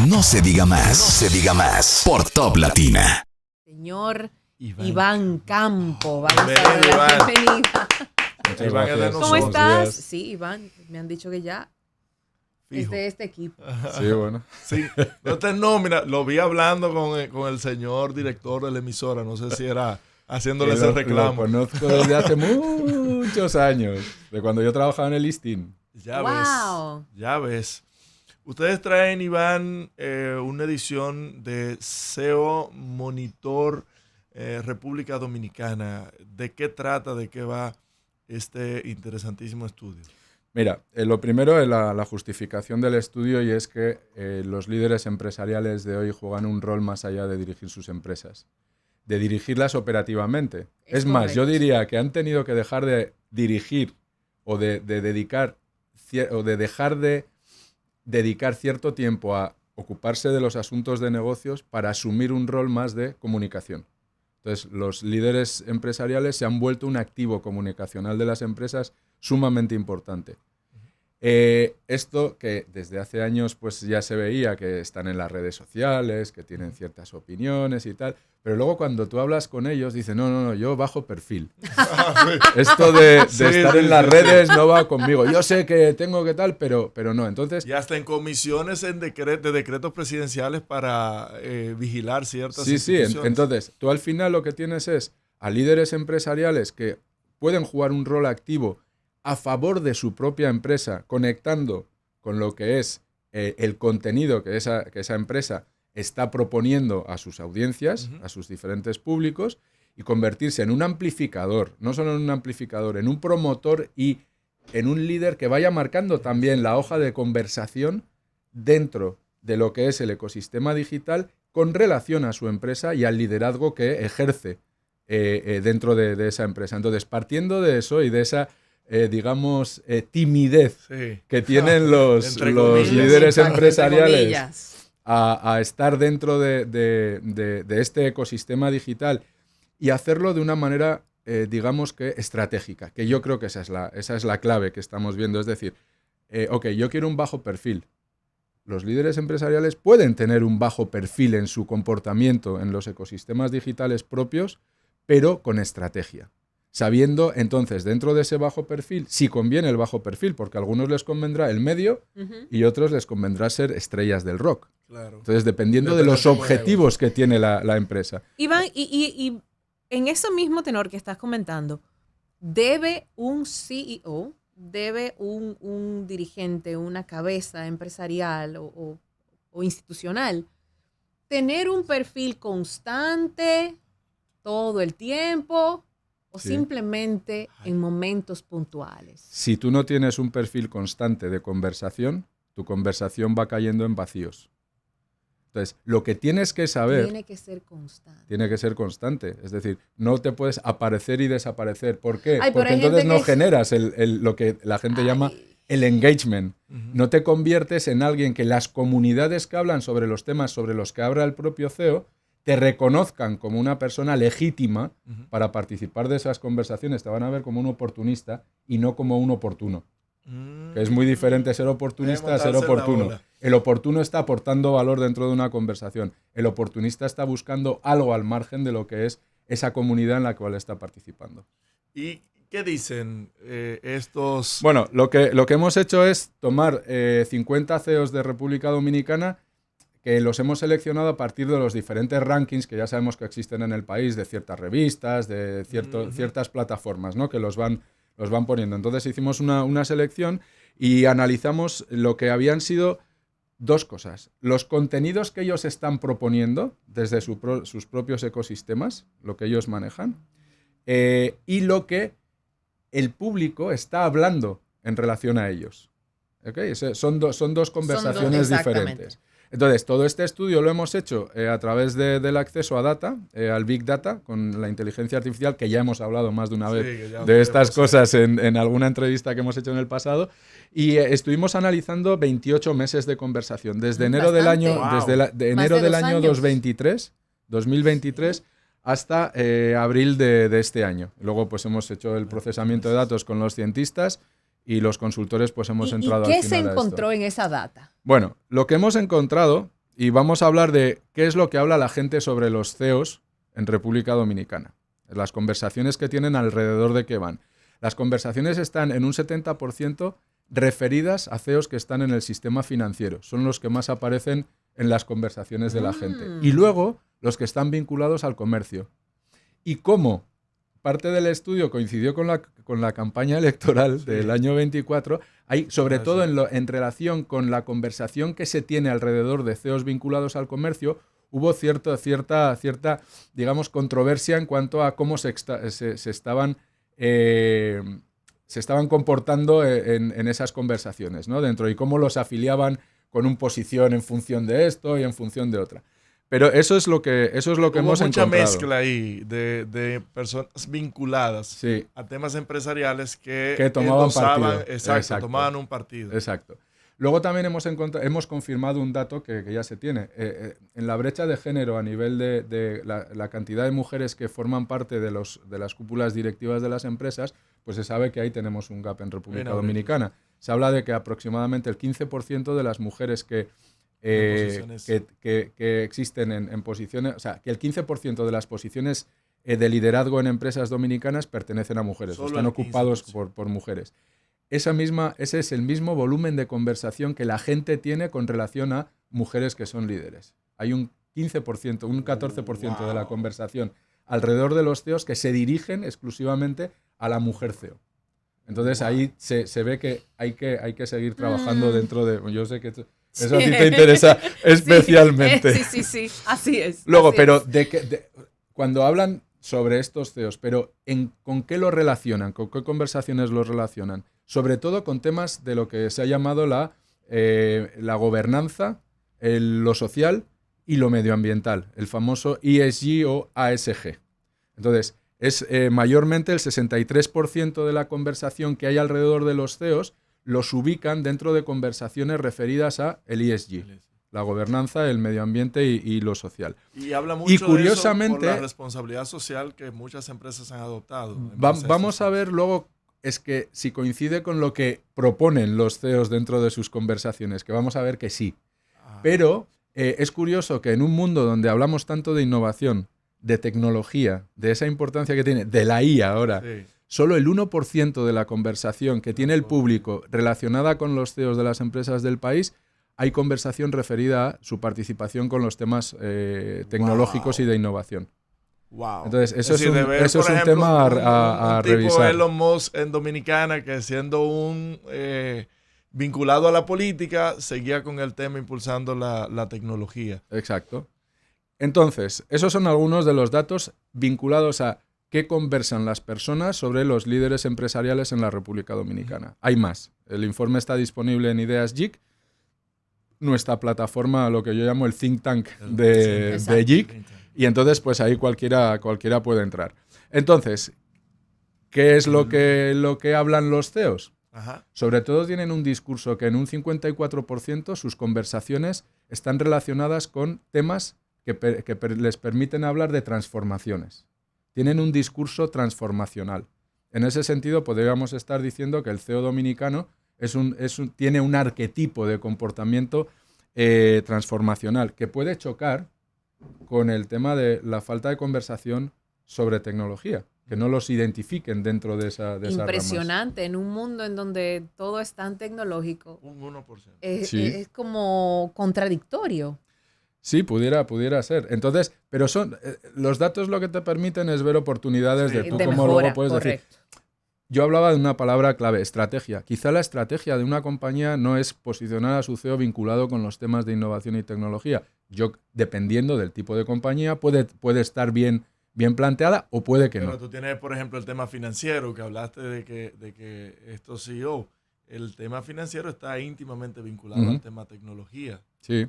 No se diga más. No se diga más. Por Top Latina. Señor Iván Campo, vamos a Bienvenido, dar la Iván. bienvenida. Muchas gracias. ¿Cómo estás? Sí, Iván, me han dicho que ya es Fijo. de este equipo. Sí, bueno. Sí, no, mira, lo vi hablando con el señor director de la emisora, no sé si era haciéndole ese Lo reclamo. conozco desde hace muchos años, de cuando yo trabajaba en el listín. Ya Wow. ves, ya ves. Ustedes traen, Iván, una edición de SEO Monitor República Dominicana. ¿De qué trata, de qué va este interesantísimo estudio? Mira, lo primero es la justificación del estudio, y es que los líderes empresariales de hoy juegan un rol más allá de dirigir sus empresas, de dirigirlas operativamente. Es más, yo diría que han tenido que dejar de dirigir o de dedicar o de dejar de dedicar cierto tiempo a ocuparse de los asuntos de negocios para asumir un rol más de comunicación. Entonces, los líderes empresariales se han vuelto un activo comunicacional de las empresas sumamente importante. Esto que desde hace años pues ya se veía, que están en las redes sociales, que tienen ciertas opiniones y tal, pero luego cuando tú hablas con ellos dicen, no, yo bajo perfil. Esto de estar en las redes no va conmigo. Yo sé que tengo que tal, pero no. Entonces, Y hasta en comisiones de decretos presidenciales para vigilar ciertas sí, instituciones. entonces tú al final lo que tienes es a líderes empresariales que pueden jugar un rol activo a favor de su propia empresa, conectando con lo que es el contenido que esa empresa está proponiendo a sus audiencias, a sus diferentes públicos, y convertirse en un amplificador, no solo en un amplificador, en un promotor y en un líder que vaya marcando también la hoja de conversación dentro de lo que es el ecosistema digital con relación a su empresa y al liderazgo que ejerce dentro de esa empresa. Entonces, partiendo de eso y de esa timidez que tienen los líderes empresariales a estar dentro de este ecosistema digital y hacerlo de una manera, digamos que estratégica, que yo creo que esa es la clave que estamos viendo. Es decir, yo quiero un bajo perfil. Los líderes empresariales pueden tener un bajo perfil en su comportamiento en los ecosistemas digitales propios, pero con estrategia. Sabiendo, entonces, dentro de ese bajo perfil, si conviene el bajo perfil, porque a algunos les convendrá el medio y a otros les convendrá ser estrellas del rock. Claro. Entonces, dependiendo de los objetivos que tiene la empresa. Iván, y en ese mismo tenor que estás comentando, ¿debe un CEO, debe un dirigente, una cabeza empresarial o institucional tener un perfil constante todo el tiempo? ¿O simplemente en momentos puntuales? Si tú no tienes un perfil constante de conversación, tu conversación va cayendo en vacíos. Entonces, lo que tienes que saber... Tiene que ser constante. Tiene que ser constante. Es decir, no te puedes aparecer y desaparecer. ¿Por qué? Ay, porque entonces no generas lo que la gente llama el engagement. No te conviertes en alguien que las comunidades que hablan sobre los temas sobre los que habla el propio CEO te reconozcan como una persona legítima para participar de esas conversaciones. Te van a ver como un oportunista y no como un oportuno. Que es muy diferente ser oportunista a ser oportuno. El oportuno está aportando valor dentro de una conversación. El oportunista está buscando algo al margen de lo que es esa comunidad en la cual está participando. ¿Y qué dicen estos...? Bueno, lo que hemos hecho es tomar 50 CEOs de República Dominicana que los hemos seleccionado a partir de los diferentes rankings que ya sabemos que existen en el país, de ciertas revistas, de ciertas plataformas, ¿no? Que los van poniendo. Entonces hicimos una selección y analizamos lo que habían sido dos cosas. Los contenidos que ellos están proponiendo desde sus propios ecosistemas, lo que ellos manejan, y lo que el público está hablando en relación a ellos. ¿Okay? Son dos conversaciones diferentes. Entonces, todo este estudio lo hemos hecho a través del acceso a data, al Big Data, con la inteligencia artificial, que ya hemos hablado más de una vez de estas cosas en alguna entrevista que hemos hecho en el pasado, y estuvimos analizando 28 meses de conversación, desde enero del año, de enero del año 2023 hasta abril de este año. Luego pues hemos hecho el procesamiento de datos con los cientistas y los consultores pues hemos entrado al final. ¿Y qué se encontró en esa data? Bueno, lo que hemos encontrado y vamos a hablar de qué es lo que habla la gente sobre los CEOs en República Dominicana. Las conversaciones que tienen alrededor de qué van. Las conversaciones están en un 70% referidas a CEOs que están en el sistema financiero. Son los que más aparecen en las conversaciones de la gente. Y luego, los que están vinculados al comercio. Y cómo parte del estudio coincidió con la campaña electoral del año 24, hay, sobre todo en relación con la conversación que se tiene alrededor de CEOs vinculados al comercio, hubo cierta, digamos, controversia en cuanto a cómo se estaban comportando en esas conversaciones, ¿no? Dentro, y cómo los afiliaban con una posición en función de esto y en función de otra. Pero eso es lo que hemos encontrado. Hubo mucha mezcla ahí de personas vinculadas a temas empresariales que tomaban partido. Exacto, tomaban un partido. Exacto. Luego también hemos confirmado un dato que ya se tiene. En la brecha de género a nivel de la cantidad de mujeres que forman parte de las cúpulas directivas de las empresas, pues se sabe que ahí tenemos un gap en República Dominicana. Se habla de que aproximadamente el 15% de las mujeres que existen en posiciones, o sea, que el 15% de las posiciones de liderazgo en empresas dominicanas pertenecen a mujeres, están ocupados por mujeres. Ese es el mismo volumen de conversación que la gente tiene con relación a mujeres que son líderes. Hay un 15%, un 14% de la conversación alrededor de los CEOs que se dirigen exclusivamente a la mujer CEO. Entonces ahí se ve que hay que seguir trabajando dentro de... Yo sé que eso a ti te interesa especialmente. Sí, así es. Luego, así pero es. Cuando hablan sobre estos CEOs, pero ¿con qué lo relacionan? ¿Con qué conversaciones lo relacionan? Sobre todo con temas de lo que se ha llamado la gobernanza, lo social y lo medioambiental, el famoso ESG o ASG. Entonces, es mayormente el 63% de la conversación que hay alrededor de los CEOs los ubican dentro de conversaciones referidas a el ESG, la gobernanza, el medio ambiente y lo social. Y habla mucho curiosamente, de eso por la responsabilidad social que muchas empresas han adoptado. Vamos a ver luego, es que si coincide con lo que proponen los CEOs dentro de sus conversaciones, que vamos a ver que sí. Pero es curioso que en un mundo donde hablamos tanto de innovación, de tecnología, de esa importancia que tiene, de la IA ahora, solo el 1% de la conversación que tiene el público relacionada con los CEOs de las empresas del país, hay conversación referida a su participación con los temas tecnológicos y de innovación. Wow. Entonces, eso es un tema a revisar. Tipo Elon Musk en Dominicana, que siendo un vinculado a la política, seguía con el tema impulsando la tecnología. Exacto. Entonces, esos son algunos de los datos vinculados a qué conversan las personas sobre los líderes empresariales en la República Dominicana. Hay más. El informe está disponible en Ideas JIC, nuestra plataforma, lo que yo llamo el think tank de JIC, y entonces pues ahí cualquiera puede entrar. Entonces, ¿qué es lo que hablan los CEOs? Sobre todo tienen un discurso que en un 54% sus conversaciones están relacionadas con temas que les permiten hablar de transformaciones. Tienen un discurso transformacional. En ese sentido, podríamos estar diciendo que el CEO dominicano tiene un arquetipo de comportamiento transformacional que puede chocar con el tema de la falta de conversación sobre tecnología, que no los identifiquen dentro de esa Impresionante, en un mundo en donde todo es tan tecnológico. Un 1%. Es como contradictorio. Sí, pudiera ser. Entonces, pero los datos lo que te permiten es ver oportunidades de tú como luego puedes decir. Yo hablaba de una palabra clave, estrategia. Quizá la estrategia de una compañía no es posicionar a su CEO vinculado con los temas de innovación y tecnología. Dependiendo del tipo de compañía, puede estar bien planteada o puede que no. Pero tú tienes, por ejemplo, el tema financiero, que hablaste de que estos CEO, el tema financiero está íntimamente vinculado al tema tecnología. Sí.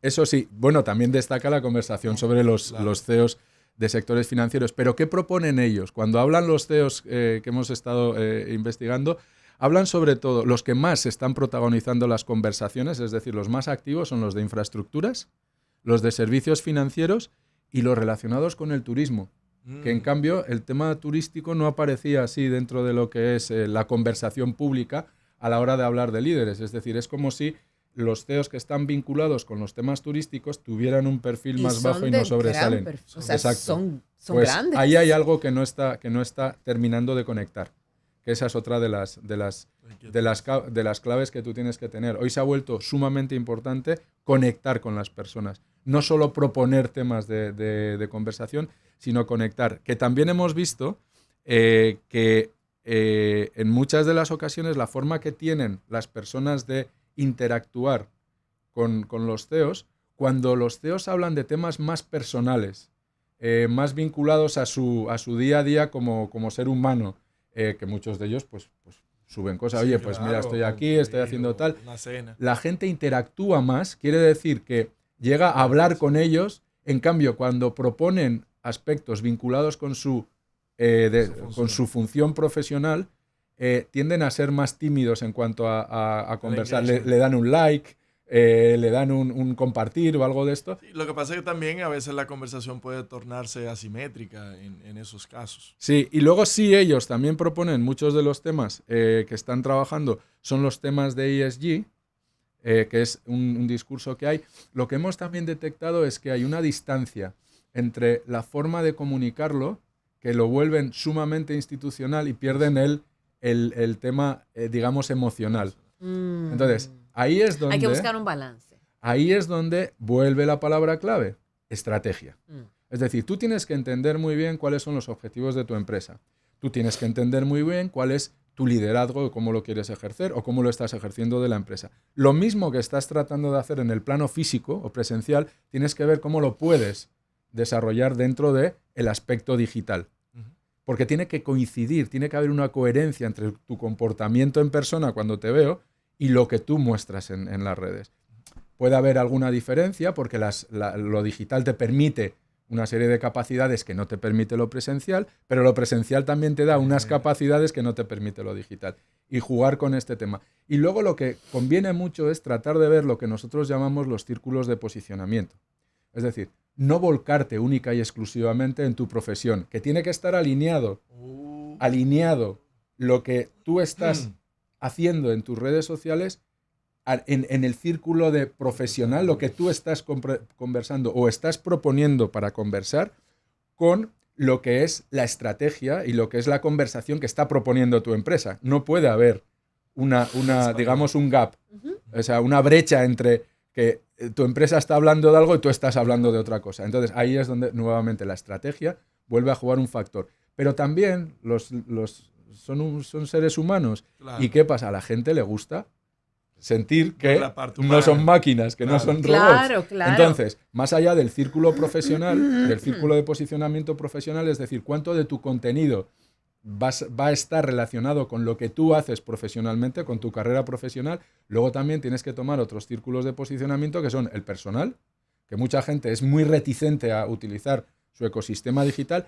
Eso sí. Bueno, también destaca la conversación sobre los CEOs de sectores financieros. Pero ¿qué proponen ellos? Cuando hablan los CEOs que hemos estado investigando, hablan sobre todo, los que más están protagonizando las conversaciones, es decir, los más activos son los de infraestructuras, los de servicios financieros y los relacionados con el turismo. Que en cambio el tema turístico no aparecía así dentro de lo que es la conversación pública a la hora de hablar de líderes. Es decir, es como si los CEOs que están vinculados con los temas turísticos tuvieran un perfil más bajo y no de sobresalen. gran o sea, Exacto. son Pues grandes. ahí hay algo que no está terminando de conectar. Que esa es otra de las claves que tú tienes que tener. Hoy se ha vuelto sumamente importante conectar con las personas. No solo proponer temas de conversación, sino conectar. Que también hemos visto que en muchas de las ocasiones la forma que tienen las personas de interactuar con los CEOs, cuando los CEOs hablan de temas más personales, más vinculados a su día a día como ser humano, que muchos de ellos pues suben cosas, Sí, oye, pues claro, mira, estoy aquí, estoy haciendo tal. Una cena. La gente interactúa más, quiere decir que llega a hablar con ellos. En cambio, cuando proponen aspectos vinculados con su función profesional, tienden a ser más tímidos en cuanto a conversar. Le dan un like, le dan un compartir o algo de esto. Sí, lo que pasa es que también a veces la conversación puede tornarse asimétrica en esos casos. Sí, y luego sí ellos también proponen muchos de los temas que están trabajando, son los temas de ESG, que es un discurso que hay. Lo que hemos también detectado es que hay una distancia entre la forma de comunicarlo, que lo vuelven sumamente institucional y pierden el tema, digamos, emocional. Entonces, ahí es donde... Hay que buscar un balance. Ahí es donde vuelve la palabra clave, estrategia. Es decir, tú tienes que entender muy bien cuáles son los objetivos de tu empresa. Tú tienes que entender muy bien cuál es tu liderazgo, cómo lo quieres ejercer o cómo lo estás ejerciendo de la empresa. Lo mismo que estás tratando de hacer en el plano físico o presencial, tienes que ver cómo lo puedes desarrollar dentro del aspecto digital. Porque tiene que coincidir, tiene que haber una coherencia entre tu comportamiento en persona cuando te veo y lo que tú muestras en las redes. Puede haber alguna diferencia porque lo digital te permite una serie de capacidades que no te permite lo presencial, pero lo presencial también te da unas capacidades que no te permite lo digital. Y jugar con este tema. Y luego lo que conviene mucho es tratar de ver lo que nosotros llamamos los círculos de posicionamiento. Es decir, no volcarte única y exclusivamente en tu profesión, que tiene que estar alineado lo que tú estás haciendo en tus redes sociales en el círculo de profesional, lo que tú estás conversando o estás proponiendo para conversar con lo que es la estrategia y lo que es la conversación que está proponiendo tu empresa. No puede haber digamos, un gap, o sea, una brecha entre que tu empresa está hablando de algo y tú estás hablando de otra cosa. Entonces, ahí es donde nuevamente la estrategia vuelve a jugar un factor. Pero también son seres humanos. Claro. ¿Y qué pasa? A la gente le gusta sentir que La parte no humana. son máquinas, que no son robots. Claro, claro. Entonces, más allá del círculo profesional, del círculo de posicionamiento profesional, es decir, cuánto de tu contenido va a estar relacionado con lo que tú haces profesionalmente, con tu carrera profesional. Luego también tienes que tomar otros círculos de posicionamiento que son el personal, que mucha gente es muy reticente a utilizar su ecosistema digital.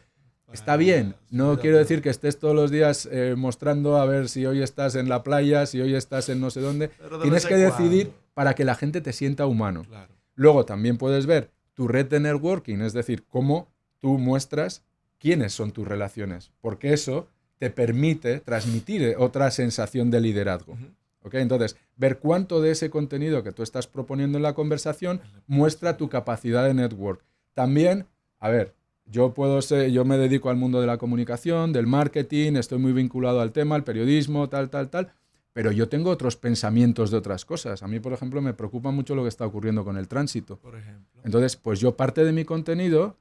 Está bien, no quiero decir que estés todos los días mostrando a ver si hoy estás en la playa, si hoy estás en no sé dónde. Tienes que decidir para que la gente te sienta humano. Claro. Luego también puedes ver tu red de networking, es decir, cómo tú muestras quiénes son tus relaciones, porque eso te permite transmitir otra sensación de liderazgo. ¿Okay? Entonces, ver cuánto de ese contenido que tú estás proponiendo en la conversación muestra tu capacidad de network. También, a ver, yo me dedico al mundo de la comunicación, del marketing, estoy muy vinculado al tema, al periodismo, tal, pero yo tengo otros pensamientos de otras cosas. A mí, por ejemplo, me preocupa mucho lo que está ocurriendo con el tránsito. Por ejemplo. Entonces, pues yo parte de mi contenido,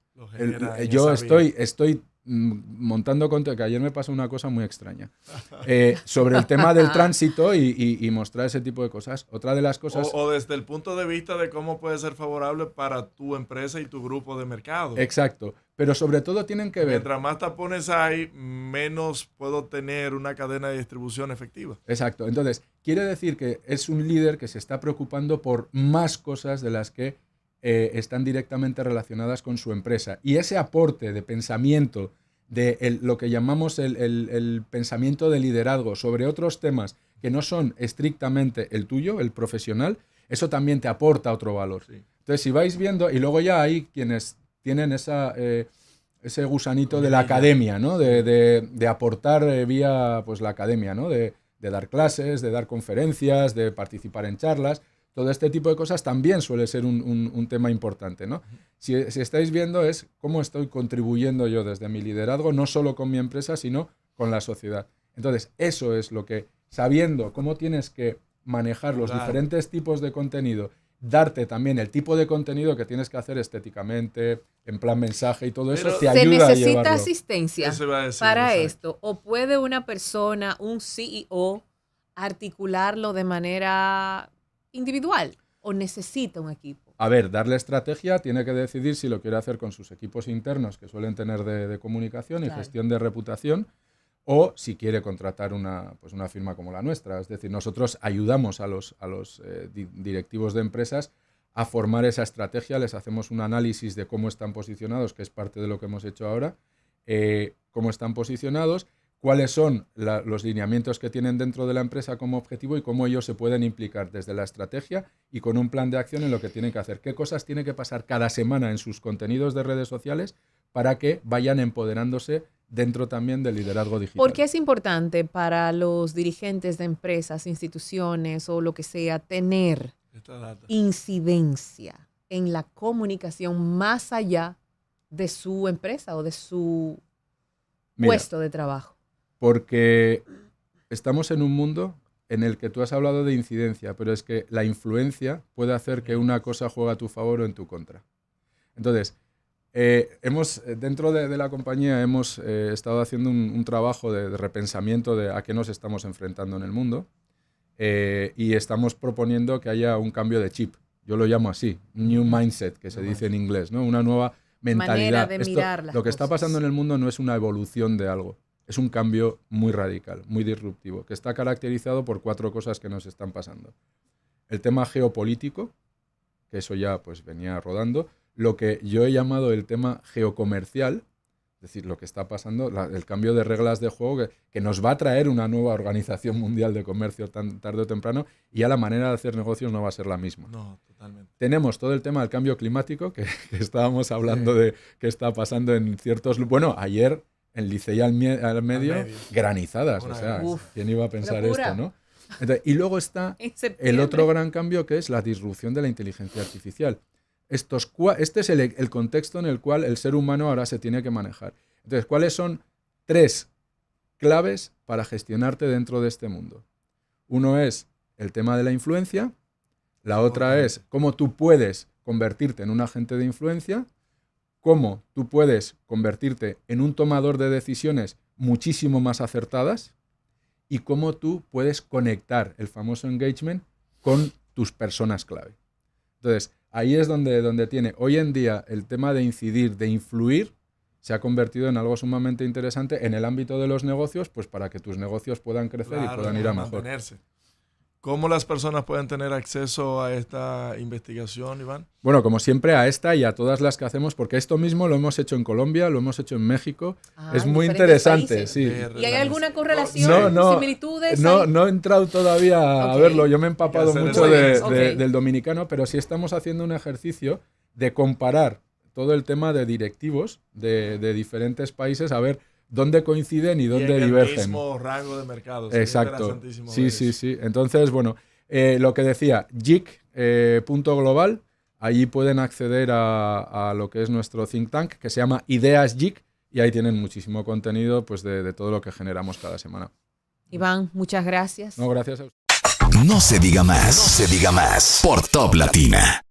yo estoy montando contenido, que ayer me pasó una cosa muy extraña, sobre el tema del tránsito y mostrar ese tipo de cosas. Otra de las cosas... O desde el punto de vista de cómo puede ser favorable para tu empresa y tu grupo de mercado. Exacto. Pero sobre todo tienen que ver... Mientras más tapones hay, menos puedo tener una cadena de distribución efectiva. Exacto. Entonces, quiere decir que es un líder que se está preocupando por más cosas de las que están directamente relacionadas con su empresa. Y ese aporte de pensamiento, de lo que llamamos el pensamiento de liderazgo sobre otros temas que no son estrictamente el tuyo, el profesional, eso también te aporta otro valor. Sí. Entonces, si vais viendo, y luego ya hay quienes tienen ese gusanito de la academia, ¿no? De aportar vía pues, la academia, ¿no? De dar clases, de dar conferencias, de participar en charlas. Todo este tipo de cosas también suele ser un tema importante, ¿no? Si estáis viendo es cómo estoy contribuyendo yo desde mi liderazgo, no solo con mi empresa, sino con la sociedad. Entonces, eso es lo que, sabiendo cómo tienes que manejar los diferentes tipos de contenido, darte también el tipo de contenido que tienes que hacer estéticamente, en plan mensaje y todo eso, te ayuda a llevarlo. ¿Se necesita asistencia para exacto. esto? ¿O puede una persona, un CEO, articularlo de manera individual? ¿O necesita un equipo? A ver, darle estrategia, tiene que decidir si lo quiere hacer con sus equipos internos que suelen tener de comunicación y gestión de reputación, o si quiere contratar una firma como la nuestra. Es decir, nosotros ayudamos a los directivos de empresas a formar esa estrategia, les hacemos un análisis de cómo están posicionados, que es parte de lo que hemos hecho ahora, cómo están posicionados, cuáles son los lineamientos que tienen dentro de la empresa como objetivo y cómo ellos se pueden implicar desde la estrategia y con un plan de acción en lo que tienen que hacer. ¿Qué cosas tiene que pasar cada semana en sus contenidos de redes sociales para que vayan empoderándose dentro también del liderazgo digital? ¿Por qué es importante para los dirigentes de empresas, instituciones o lo que sea tener incidencia en la comunicación más allá de su empresa o de su puesto de trabajo? Porque estamos en un mundo en el que tú has hablado de incidencia, pero es que la influencia puede hacer que una cosa juegue a tu favor o en tu contra. Entonces, dentro de la compañía hemos estado haciendo un trabajo de repensamiento de a qué nos estamos enfrentando en el mundo y estamos proponiendo que haya un cambio de chip. Yo lo llamo así, new mindset, que se dice en inglés, ¿no? Una nueva mentalidad. Manera de mirar las lo que está cosas. pasando en el mundo no es una evolución de algo, es un cambio muy radical, muy disruptivo, que está caracterizado por 4 cosas que nos están pasando. El tema geopolítico, que eso ya pues venía rodando, lo que yo he llamado el tema geocomercial, es decir, lo que está pasando, el cambio de reglas de juego que nos va a traer una nueva organización mundial de comercio tarde o temprano, y ya la manera de hacer negocios no va a ser la misma. No, totalmente. Tenemos todo el tema del cambio climático, que estábamos hablando de qué está pasando en ciertos... Bueno, ayer en Licey al medio, granizadas. O sea, ¿quién iba a pensar esto, no? Entonces, y luego está el otro gran cambio, que es la disrupción de la inteligencia artificial. Este es el contexto en el cual el ser humano ahora se tiene que manejar. Entonces, ¿cuáles son 3 claves para gestionarte dentro de este mundo? Uno es el tema de la influencia, la otra es cómo tú puedes convertirte en un agente de influencia, cómo tú puedes convertirte en un tomador de decisiones muchísimo más acertadas y cómo tú puedes conectar el famoso engagement con tus personas clave. Entonces, ahí es donde tiene hoy en día el tema de incidir, de influir, se ha convertido en algo sumamente interesante en el ámbito de los negocios, pues para que tus negocios puedan crecer y puedan ir a mejor. Mantenerse. ¿Cómo las personas pueden tener acceso a esta investigación, Iván? Bueno, como siempre, a esta y a todas las que hacemos, porque esto mismo lo hemos hecho en Colombia, lo hemos hecho en México. Es muy interesante, países. Sí. ¿Y hay alguna correlación, similitudes? No he entrado todavía a verlo. Yo me he empapado mucho del dominicano, pero sí estamos haciendo un ejercicio de comparar todo el tema de directivos de diferentes países, a ver dónde coinciden y dónde divergen. El mismo rango de mercado. Exacto. Sí. Entonces, bueno, lo que decía, JIC.global, allí pueden acceder a lo que es nuestro think tank, que se llama Ideas JIC, y ahí tienen muchísimo contenido pues de todo lo que generamos cada semana. Iván, muchas gracias. No, gracias a usted. No se diga más. No se diga más. Por Top Latina.